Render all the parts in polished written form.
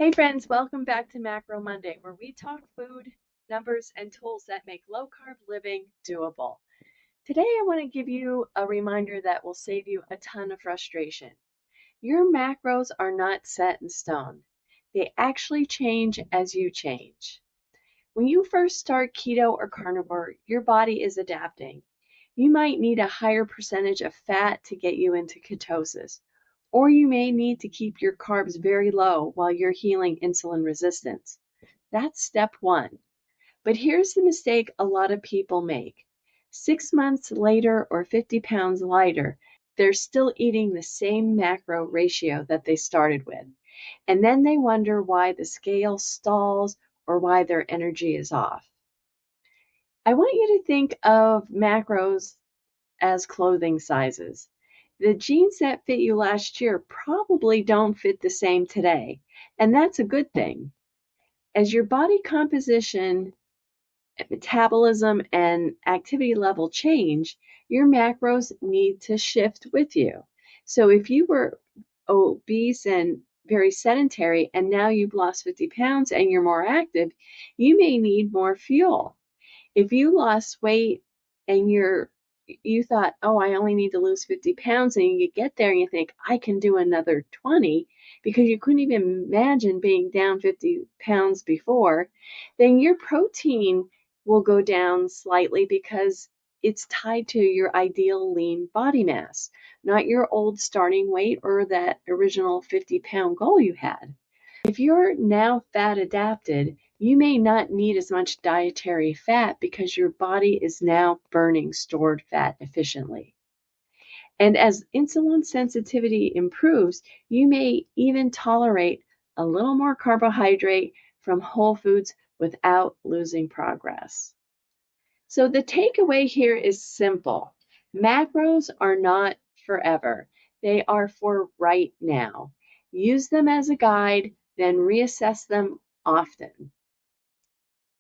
Hey friends, welcome back to Macro Monday, where we talk food, numbers, and tools that make low-carb living doable. Today I want to give you a reminder that will save you a ton of frustration. Your macros are not set in stone. They actually change as you change. When you first start keto or carnivore, your body is adapting. You might need a higher percentage of fat to get you into ketosis, or you may need to keep your carbs very low while you're healing insulin resistance. That's step one. But here's the mistake a lot of people make. 6 months later or 50 pounds lighter, they're still eating the same macro ratio that they started with. And then they wonder why the scale stalls or why their energy is off. I want you to think of macros as clothing sizes. The jeans that fit you last year probably don't fit the same today, and that's a good thing. As your body composition, metabolism, and activity level change, your macros need to shift with you. So if you were obese and very sedentary and now you've lost 50 pounds and you're more active, you may need more fuel. If you lost weight and you thought, oh, I only need to lose 50 pounds, and you get there and you think, I can do another 20 because you couldn't even imagine being down 50 pounds before, then your protein will go down slightly because it's tied to your ideal lean body mass, not your old starting weight or that original 50-pound goal you had. If you're now fat adapted, you may not need as much dietary fat because your body is now burning stored fat efficiently. And as insulin sensitivity improves, you may even tolerate a little more carbohydrate from whole foods without losing progress. So the takeaway here is simple. Macros are not forever. They are for right now. Use them as a guide, then reassess them often.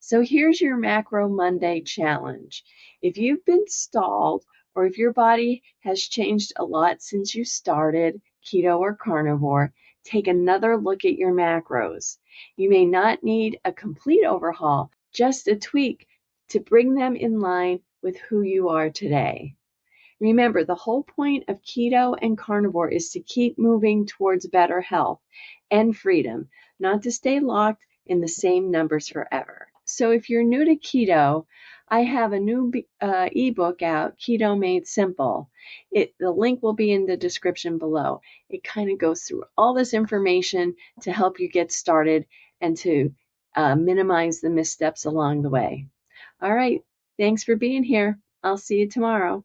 So here's your Macro Monday challenge. If you've been stalled or if your body has changed a lot since you started keto or carnivore, take another look at your macros. You may not need a complete overhaul, just a tweak to bring them in line with who you are today. Remember, the whole point of keto and carnivore is to keep moving towards better health and freedom, not to stay locked in the same numbers forever. So if you're new to keto, I have a new ebook out, Keto Made Simple. The link will be in the description below. It kind of goes through all this information to help you get started and to minimize the missteps along the way. All right, thanks for being here. I'll see you tomorrow.